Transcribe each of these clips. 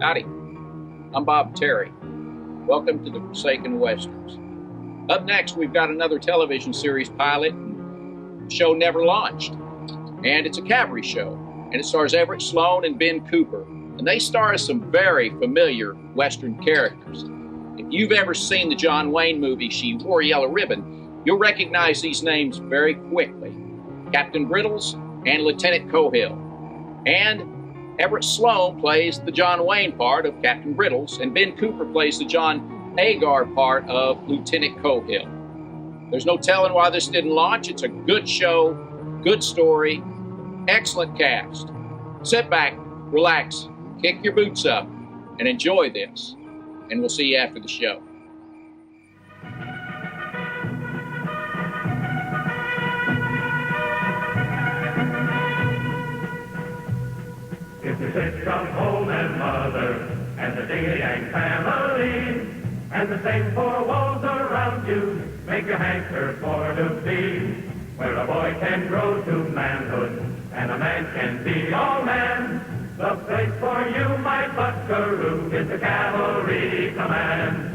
Howdy, I'm Bob Terry. Welcome to the Forsaken Westerns. Up next, we've got another television series pilot. The show never launched, and it's a cavalry show, and it stars Everett Sloane and Ben Cooper, and they star as some very familiar Western characters. If you've ever seen the John Wayne movie, She Wore a Yellow Ribbon, you'll recognize these names very quickly. Captain Brittles and Lieutenant Cohill. And Everett Sloane plays the John Wayne part of Captain Brittles, and Ben Cooper plays the John Agar part of Lieutenant Cohill. There's no telling why this didn't launch. It's a good show, good story, excellent cast. Sit back, relax, kick your boots up, and enjoy this. And we'll see you after the show. It's the sitcom Home and Mother and the Ding-a-Dang Family, and the same four walls around you make you hanker for to be where a boy can grow to manhood and a man can be all man. The place for you, my buckaroo, is the Cavalry Command.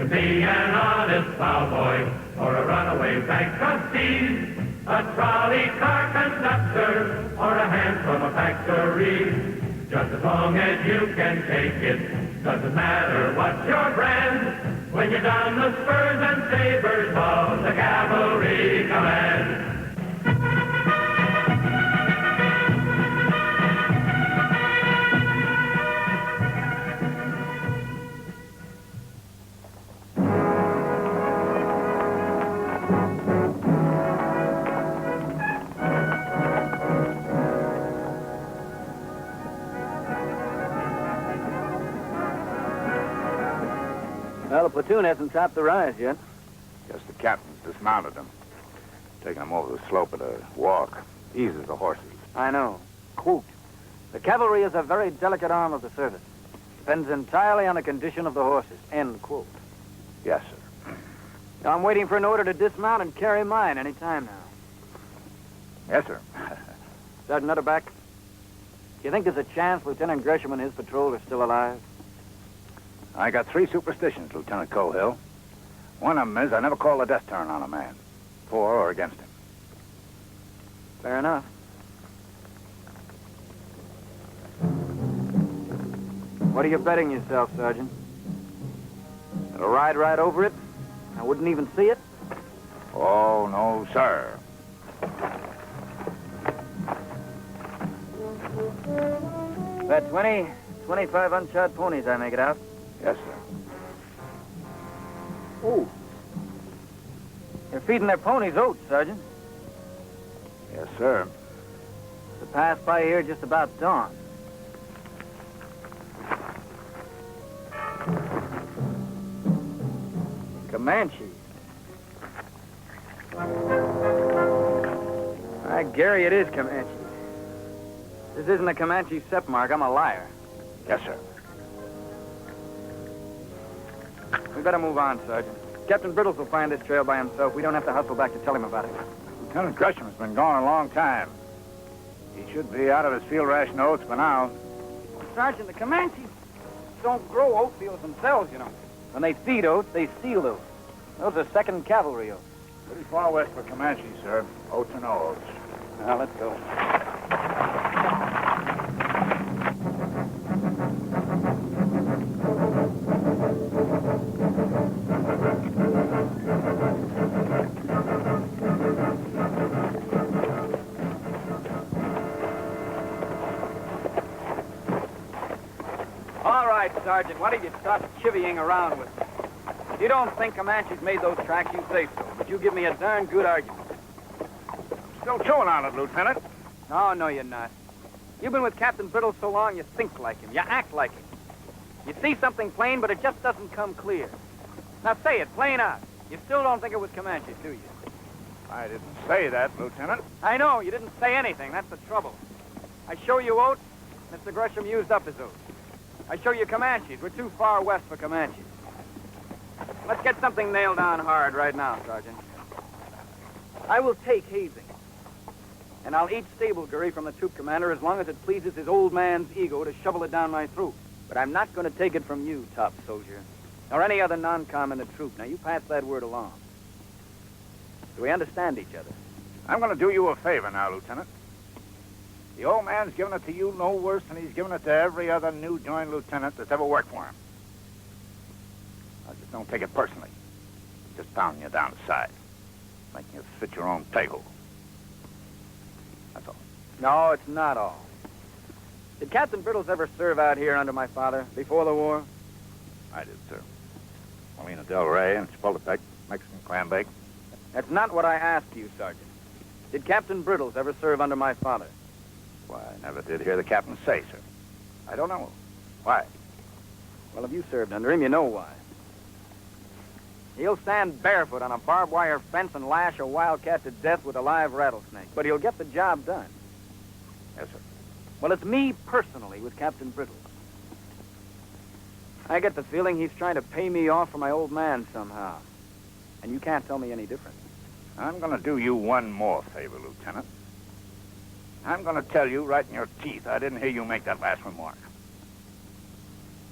Be an honest plowboy or a runaway bank trustee, a trolley car conductor or a hand from a factory. Just as long as you can take it, doesn't matter what's your brand. When you're down the spurs and sabers of the Cavalry Command. Well, the platoon hasn't topped the rise yet. Guess the captain's dismounted them. Taking them over the slope at a walk. Eases the horses. I know. Quote. The cavalry is a very delicate arm of the service. Depends entirely on the condition of the horses. End quote. Yes, sir. Now, I'm waiting for an order to dismount and carry mine any time now. Yes, sir. Sergeant Utterback, do you think there's a chance Lieutenant Gresham and his patrol are still alive? I got 3 superstitions, Lieutenant Cohill. One of them is I never call a death turn on a man, for or against him. Fair enough. What are you betting yourself, Sergeant? It'll ride right over it? I wouldn't even see it? Oh, no, sir. About 25 unshod ponies, I make it out. Yes, sir. Ooh. They're feeding their ponies oats, Sergeant. Yes, sir. To pass by here just about dawn. Comanches. Gary, it is Comanches. This isn't a Comanche step mark. I'm a liar. Yes, sir. We better move on, Sergeant. Captain Brittles will find this trail by himself. We don't have to hustle back to tell him about it. Lieutenant Gresham's been gone a long time. He should be out of his field ration oats by now. Sergeant, the Comanches don't grow oat fields themselves, you know. When they feed oats, they steal oats. Those are second cavalry oats. Pretty far west for Comanche, sir. Oats or no oats. Now, let's go. All right, Sergeant, why don't you stop chivying around with me? If you don't think Comanches made those tracks, you say so. But you give me a darn good argument. Still chewing on it, Lieutenant. No, you're not. You've been with Captain Brittle so long, you think like him. You act like him. You see something plain, but it just doesn't come clear. Now say it, plain out. You still don't think it was Comanches, do you? I didn't say that, Lieutenant. I know, you didn't say anything. That's the trouble. I show you oats, Mr. Gresham used up his oats. I show you Comanches. We're too far west for Comanches. Let's get something nailed down hard right now, Sergeant. I will take hazing. And I'll eat stableberry from the troop commander as long as it pleases his old man's ego to shovel it down my throat. But I'm not going to take it from you, top soldier, or any other non-com in the troop. Now, you pass that word along. Do we understand each other? I'm going to do you a favor now, Lieutenant. The old man's giving it to you no worse than he's given it to every other new joined lieutenant that's ever worked for him. Now, just don't take it personally. Just pounding you down the side, making you fit your own peg hole. That's all. No, it's not all. Did Captain Brittles ever serve out here under my father, before the war? I did, sir. Molina Del Rey and Chapultepec, Mexican clam bake. That's not what I asked you, Sergeant. Did Captain Brittles ever serve under my father? Why, I never did hear the captain say, sir. I don't know. Why? Well, if you served under him, you know why. He'll stand barefoot on a barbed wire fence and lash a wildcat to death with a live rattlesnake, but he'll get the job done. Yes, sir. Well, it's me personally with Captain Brittles. I get the feeling he's trying to pay me off for my old man somehow. And you can't tell me any different. I'm going to do you one more favor, Lieutenant. I'm going to tell you right in your teeth I didn't hear you make that last remark.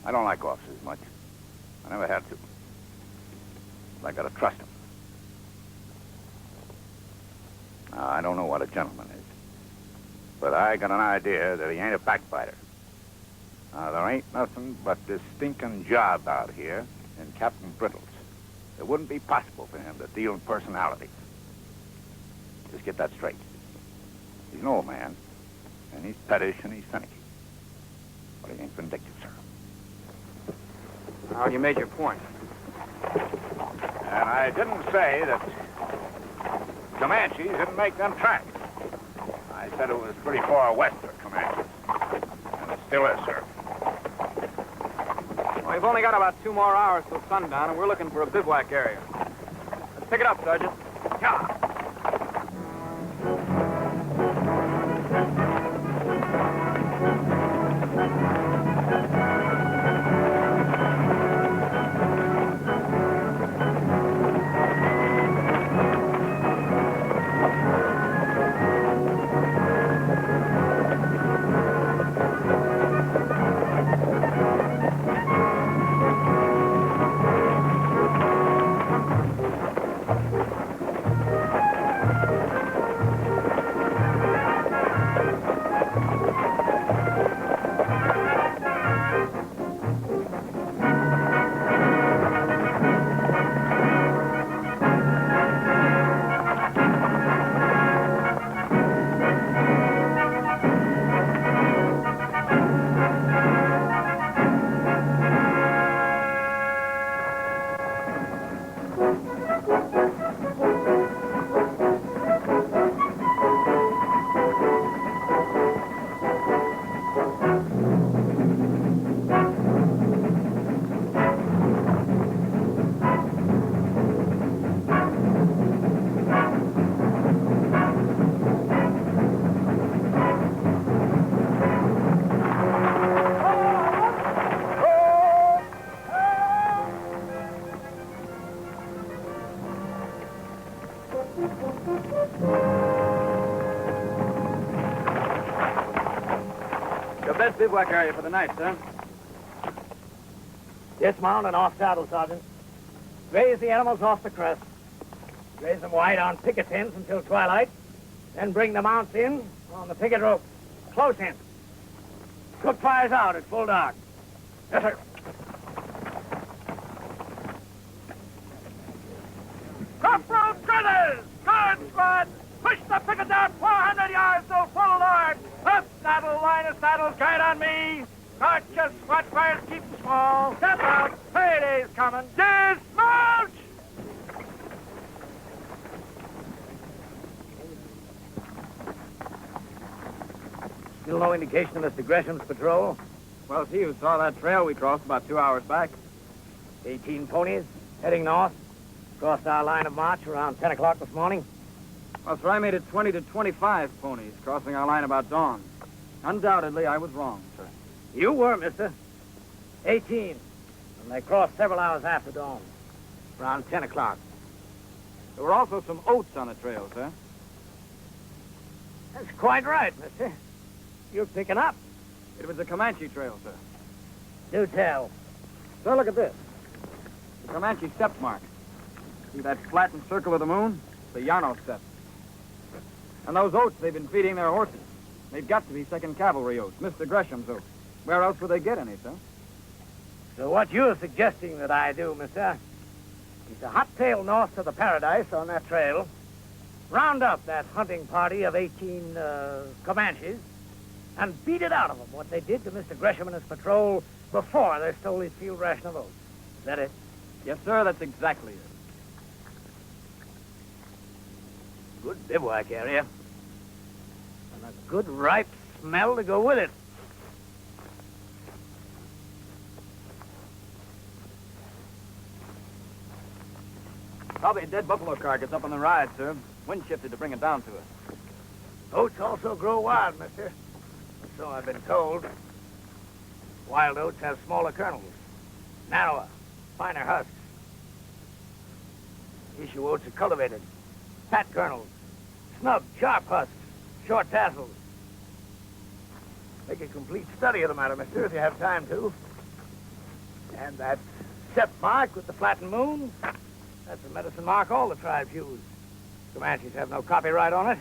I don't like officers much. I never had to. But I got to trust them. Now, I don't know what a gentleman is. But I got an idea that he ain't a backbiter. Now, there ain't nothing but this stinking job out here in Captain Brittles. It wouldn't be possible for him to deal in personalities. Just get that straight. He's an old man, and he's pettish and he's finicky. But he ain't vindictive, sir. Now, you made your point. And I didn't say that Comanches didn't make them tracks. I said it was pretty far west of Comanches. And it still is, sir. Well, we've only got about 2 more hours till sundown, and we're looking for a bivouac area. Let's pick it up, Sergeant. Yeah. Your best bivouac area for the night, sir. Dismount and off saddle, Sergeant. Graze the animals off the crest. Graze them wide on picket ends until twilight. Then bring the mounts in on the picket rope. Close in. Cook fires out at full dark. Yes, sir. Corporal Brothers! Guard squad! Push the picket down 400 yards to full lord! Up saddle, line of saddles, guide on me! Cautious, watch fires, keep small. Step out, payday's coming. Dismount! Still no indication of Mr. Gresham's patrol? Well, it's he who saw that trail we crossed about 2 hours back. 18 ponies, heading north. Crossed our line of march around 10 o'clock this morning. Well, sir, I made it 20 to 25 ponies crossing our line about dawn. Undoubtedly, I was wrong, sir. You were, mister. 18. And they crossed several hours after dawn. Around 10 o'clock. There were also some oats on the trail, sir. That's quite right, mister. You're picking up. It was the Comanche trail, sir. Do tell. Sir, look at this. The Comanche step mark. See that flattened circle of the moon? The Llano step. And those oats they've been feeding their horses. They've got to be 2nd Cavalry oats, Mr. Gresham's oats. Where else would they get any, sir? So what you're suggesting that I do, mister, is to hot tail north to the Paradise on that trail, round up that hunting party of 18 Comanches, and beat it out of them, what they did to Mr. Gresham and his patrol before they stole his field ration of oats. Is that it? Yes, sir, that's exactly it. Good bivouac area. And a good ripe smell to go with it. Probably a dead buffalo carcass up on the ride, sir. Wind shifted to bring it down to us. Oats also grow wild, mister. So I've been told. Wild oats have smaller kernels, narrower, finer husks. Issue oats are cultivated. Fat kernels, snub, sharp husks, short tassels. Make a complete study of the matter, mister, if you have time to. And that step mark with the flattened moon, that's the medicine mark all the tribes use. Comanches have no copyright on it.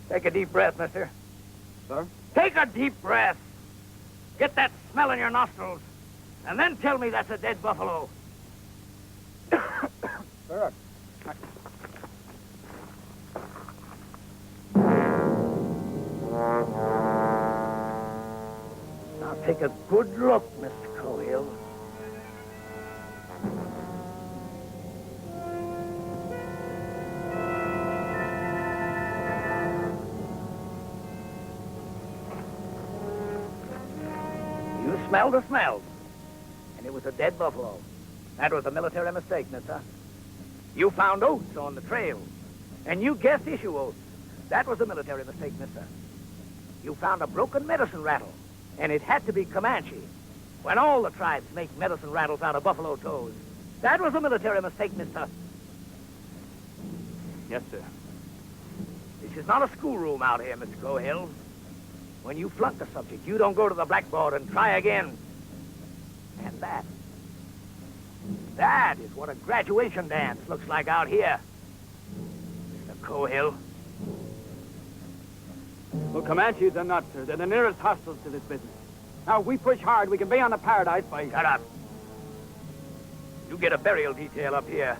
Take a deep breath, mister. Sir? Take a deep breath. Get that smell in your nostrils. And then tell me that's a dead buffalo. Sir, Now take a good look, Mr. Cohill. You smelled a smell, and it was a dead buffalo. That was a military mistake, mister. You found oats on the trail, and you guessed issue oats. That was a military mistake, mister. You found a broken medicine rattle, and it had to be Comanche. When all the tribes make medicine rattles out of buffalo toes. That was a military mistake, mister. yes, sir. This is not a schoolroom out here, Mr. Cohill. When you flunk a subject, you don't go to the blackboard and try again. And that is what a graduation dance looks like out here, Mr. Cohill. Well, Comanches are not, sir. They're the nearest hostiles to this business. Now, if we push hard, we can be on the Paradise by... Shut up. You get a burial detail up here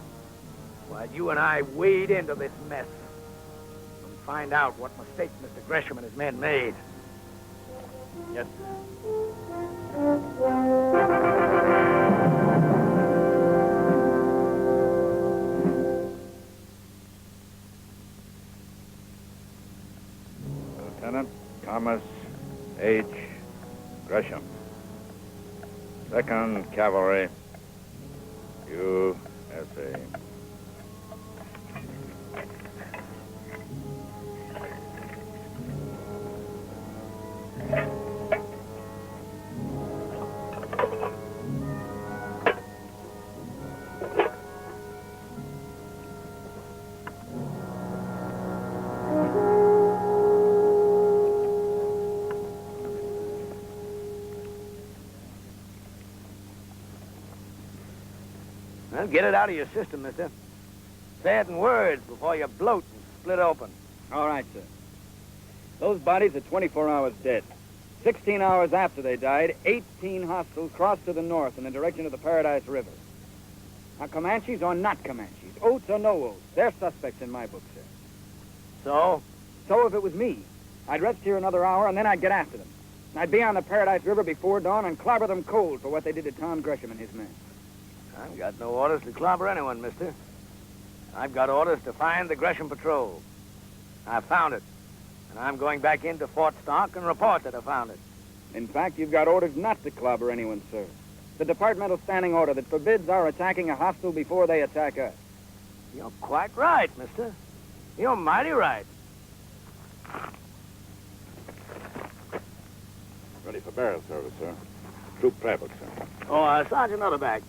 while you and I wade into this mess and find out what mistake Mr. Gresham and his men made. Yes, sir. Lieutenant Thomas H. Gresham, 2nd Cavalry, USA. Well, get it out of your system, mister. Say it in words before you bloat and split open. All right, sir. Those bodies are 24 hours dead. 16 hours after they died, 18 hostiles crossed to the north in the direction of the Paradise River. Now, Comanches or not Comanches, oats or no oats, they're suspects in my book, sir. So? So if it was me, I'd rest here another hour and then I'd get after them. I'd be on the Paradise River before dawn and clobber them cold for what they did to Tom Gresham and his men. I've got no orders to clobber anyone, mister. I've got orders to find the Gresham Patrol. I found it. And I'm going back into Fort Stark and report that I found it. In fact, you've got orders not to clobber anyone, sir. The departmental standing order that forbids our attacking a hostile before they attack us. You're quite right, mister. You're mighty right. Ready for burial service, sir. Troop prayer book, sir. Oh, Sergeant Utterback,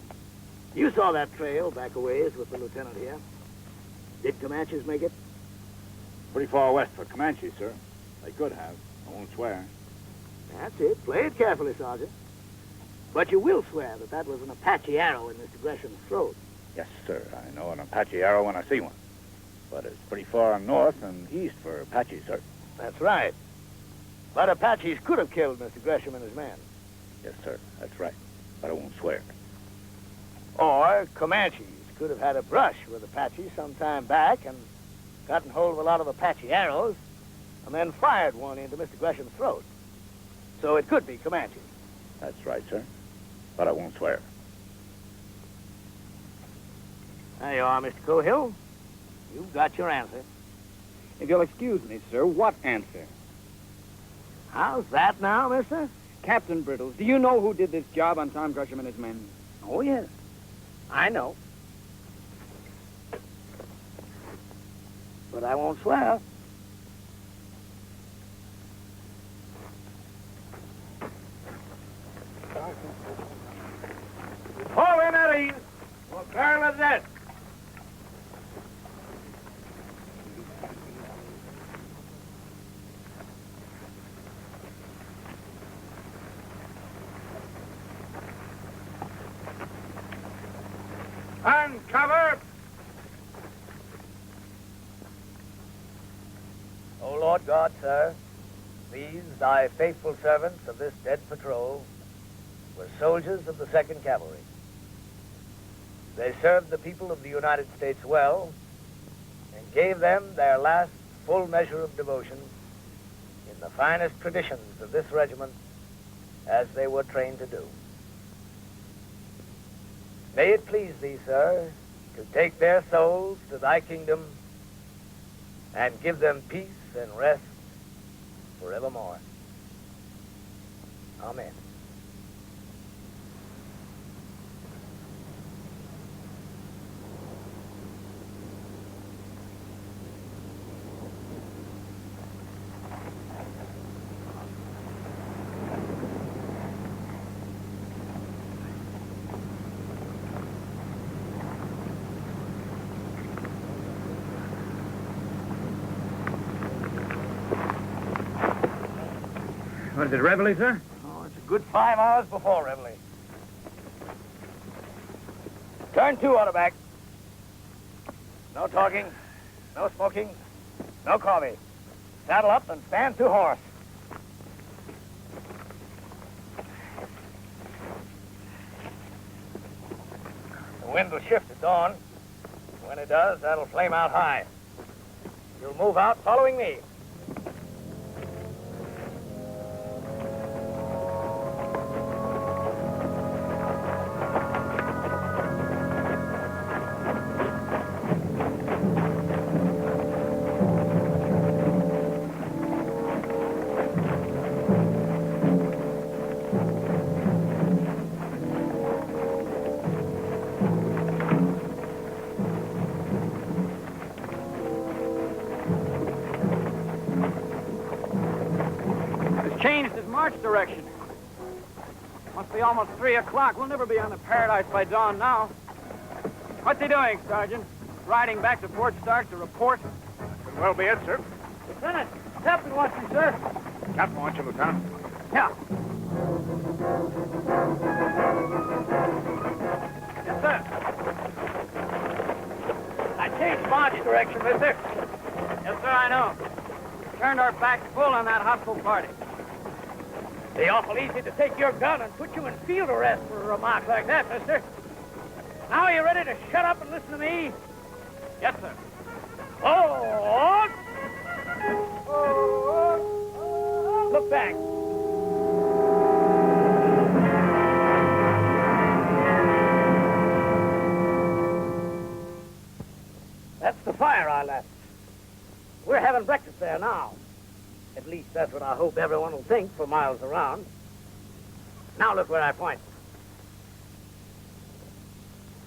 You saw that trail back a ways with the lieutenant here. Did Comanches make it? Pretty far west for Comanche, sir. They could have. I won't swear. That's it. Play it carefully, Sergeant. But you will swear that that was an Apache arrow in Mr. Gresham's throat. Yes, sir. I know an Apache arrow when I see one. But it's pretty far north and east for Apache, sir. That's right. But Apaches could have killed Mr. Gresham and his men. Yes, sir. That's right. But I won't swear. Or Comanches could have had a brush with Apaches some time back and gotten hold of a lot of Apache arrows and then fired one into Mr. Gresham's throat. So it could be Comanches. That's right, sir. But I won't swear. There you are, Mr. Cohill. You've got your answer. If you'll excuse me, sir, what answer? How's that now, mister? Captain Brittles, do you know who did this job on Tom Gresham and his men? Oh, yes. I know. But I won't swear. Fall in at ease. We'll barrel at that. Uncover! O Lord God, sir, these, thy faithful servants of this dead patrol, were soldiers of the 2nd Cavalry. They served the people of the United States well and gave them their last full measure of devotion in the finest traditions of this regiment as they were trained to do. May it please thee, sir, to take their souls to thy kingdom and give them peace and rest forevermore. Amen. What is it, reveille, sir? Oh, it's a good 5 hours before reveille. Turn 2 on the back. No talking, no smoking, no coffee. Saddle up and stand to horse. The wind will shift at dawn. When it does, that'll flame out high. You'll move out following me. Changed his march direction. Must be almost 3 o'clock. We'll never be on the Paradise by dawn now. What's he doing, Sergeant? Riding back to Fort Stark to report? Could well be it, sir. Lieutenant, Captain wants you, sir. Captain wants you, Lieutenant. Yeah. Yes, sir. I changed march direction, mister. Yes, sir, I know. Turned our backs full on that hostile party. Be awful easy to take your gun and put you in field arrest for a remark like that, mister. Now are you ready to shut up and listen to me? Yes, sir. Oh! Look back. That's the fire I left. We're having breakfast there now. At least that's what I hope everyone will think for miles around. Now look where I point.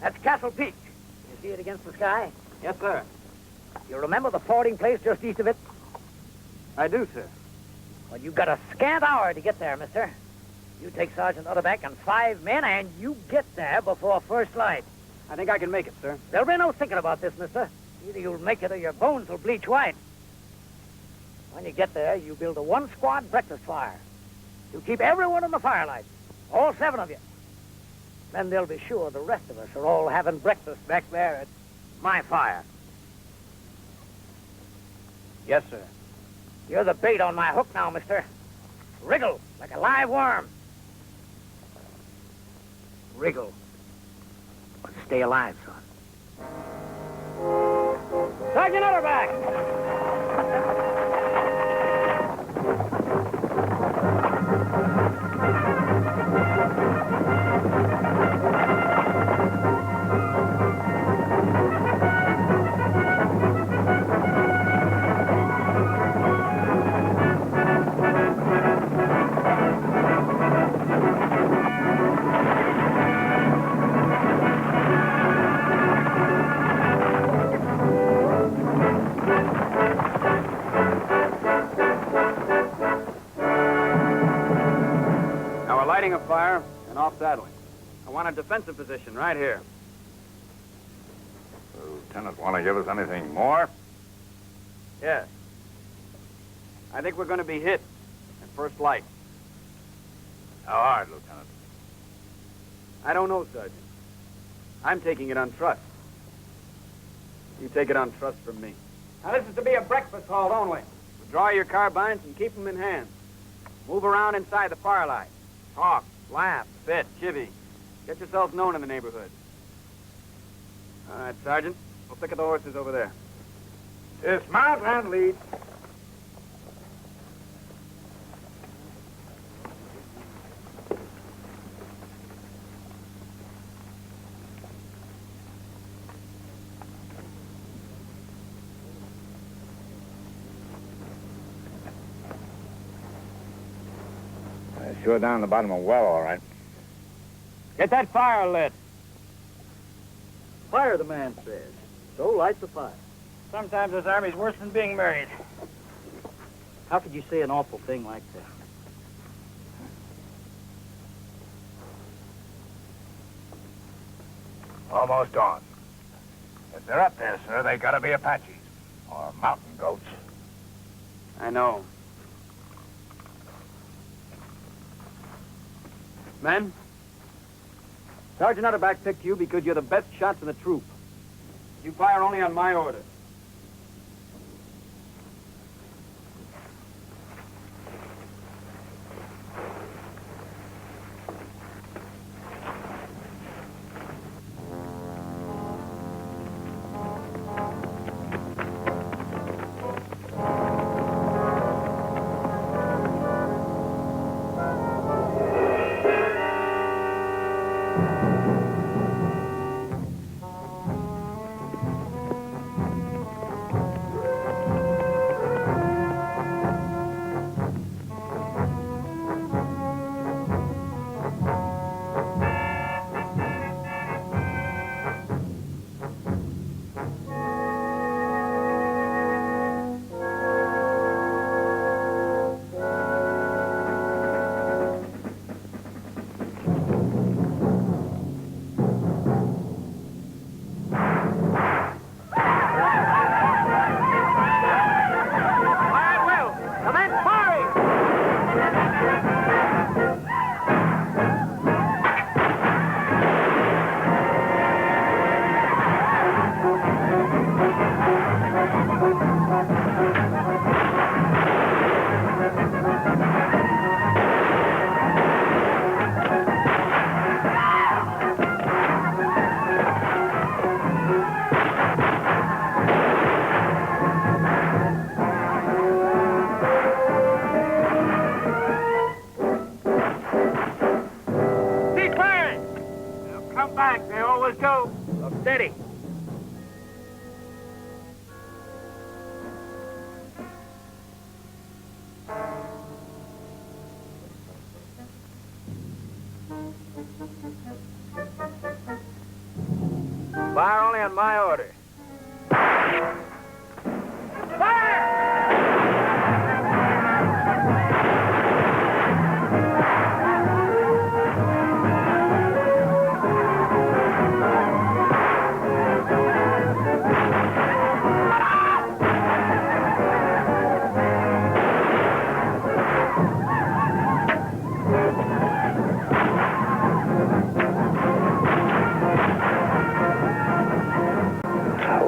That's Castle Peak. You see it against the sky? Yes, sir. You remember the fording place just east of it? I do, sir. Well, you've got a scant hour to get there, mister. You take Sergeant Utterback and 5 men, and you get there before first light. I think I can make it, sir. There'll be no thinking about this, mister. Either you'll make it or your bones will bleach white. When you get there, you build a one-squad breakfast fire. You keep everyone in the firelight, all 7 of you. Then they'll be sure the rest of us are all having breakfast back there at my fire. Yes, sir. You're the bait on my hook now, mister. Wriggle like a live worm. Wriggle. But stay alive, son. Sergeant Utterback! Now we're lighting a fire and off-saddling. I want a defensive position right here. The lieutenant want to give us anything more? Yes. I think we're going to be hit at first light. How hard, Lieutenant? I don't know, Sergeant. I'm taking it on trust. You take it on trust from me. Now, this is to be a breakfast halt only. Draw your carbines and keep them in hand. Move around inside the firelight. Talk, laugh, fit, chivvy. Get yourselves known in the neighborhood. All right, Sergeant. We'll pick at the horses over there. Dismount and lead. Sure down the bottom of a well, all right. Get that fire lit. Fire, the man says. So light the fire. Sometimes this army's worse than being married. How could you say an awful thing like that? Almost on. If they're up there, sir, they gotta be Apaches. Or mountain goats. I know. Men, Sergeant Utterback picked you because you're the best shots in the troop. You fire only on my order. Steady. Fire only on my order.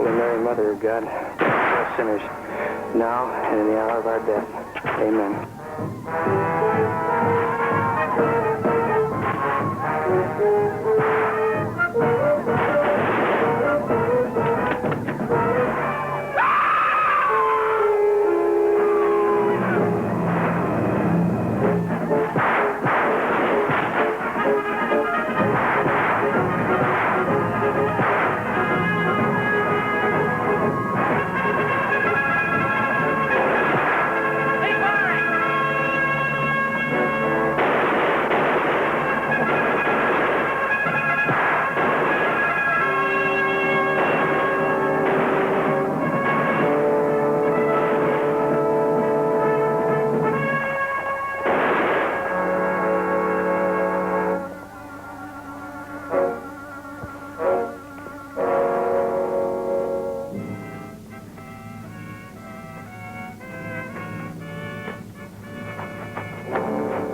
Holy Mary, Mother of God, pray for us sinners, now and in the hour of our death. Amen.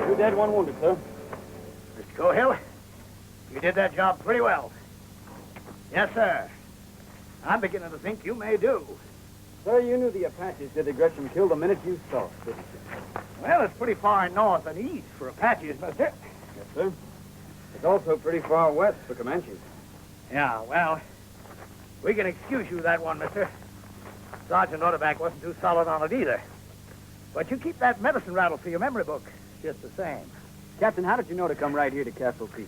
Two dead, one wounded, sir. Mr. Cohill, you did that job pretty well. Yes, sir. I'm beginning to think you may do. Sir, you knew the Apaches did the Gresham kill the minute you saw it, didn't you? Well, it's pretty far north and east for Apaches, mister. Yes, sir. It's also pretty far west for Comanches. Yeah, well, we can excuse you that one, mister. Sergeant Otterback wasn't too solid on it either. But you keep that medicine rattle for your memory book, just the same. Captain, how did you know to come right here to Castle Peak?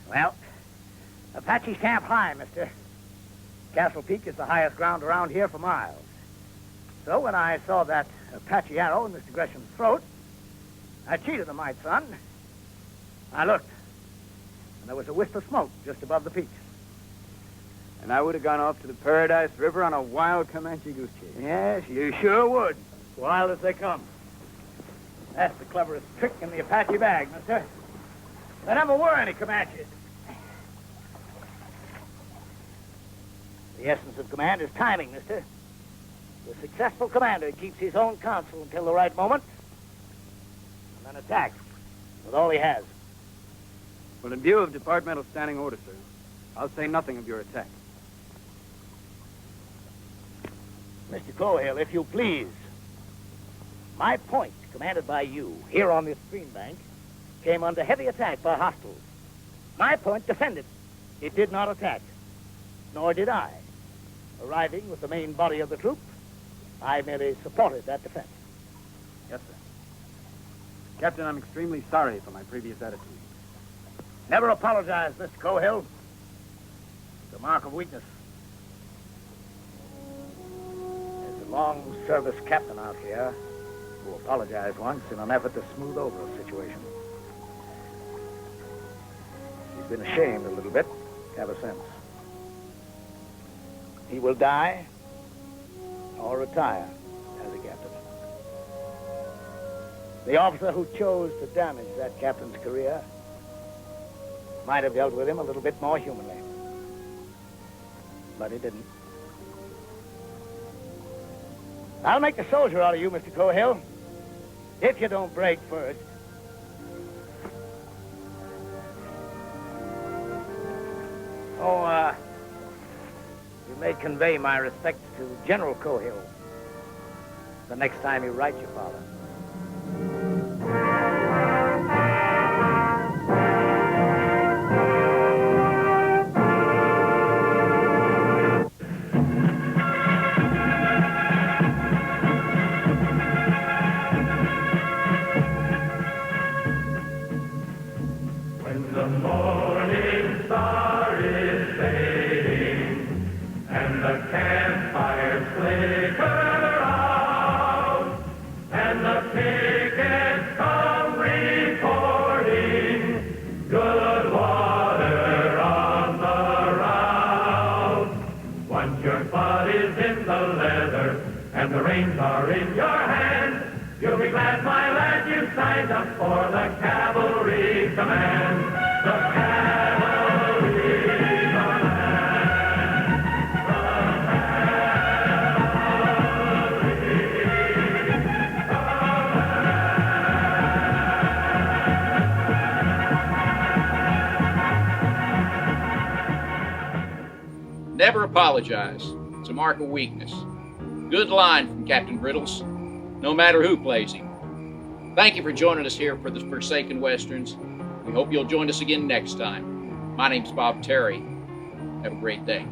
Well, Apaches camp high, mister. Castle Peak is the highest ground around here for miles. So when I saw that Apache arrow in Mr. Gresham's throat, I cheated the mite, son. I looked, and there was a wisp of smoke just above the peaks. And I would have gone off to the Paradise River on a wild Comanche goose chase. Yes, you sure would. Wild as they come. That's the cleverest trick in the Apache bag, mister. There never were any Comanches. The essence of command is timing, mister. The successful commander keeps his own counsel until the right moment, and then attacks with all he has. Well, in view of departmental standing order, sir, I'll say nothing of your attack. Mr. Cohill, if you please. My point, commanded by you, here on this stream bank, came under heavy attack by hostiles. My point defended. It did not attack. Nor did I. Arriving with the main body of the troop, I merely supported that defense. Yes, sir. Captain, I'm extremely sorry for my previous attitude. Never apologize, Mr. Cohill. It's a mark of weakness. There's a long-service captain out here who apologized once in an effort to smooth over a situation. He's been ashamed a little bit ever since. He will die or retire as a captain. The officer who chose to damage that captain's career might have dealt with him a little bit more humanly. But he didn't. I'll make a soldier out of you, Mr. Cohill, if you don't break first. Oh, you may convey my respects to General Cohill the next time you write your father. When the morning star is fading and the campfires flicker out and the pickets come reporting good water on the route. Once your butt is in the leather and the reins are in your hand, you'll be glad, my lad, you signed up for the cavalry command. The cavalry command. Never apologize. It's a mark of weakness. Good line from Captain Brittles, no matter who plays him. Thank you for joining us here for the Forsaken Westerns. We hope you'll join us again next time. My name's Bob Terry. Have a great day.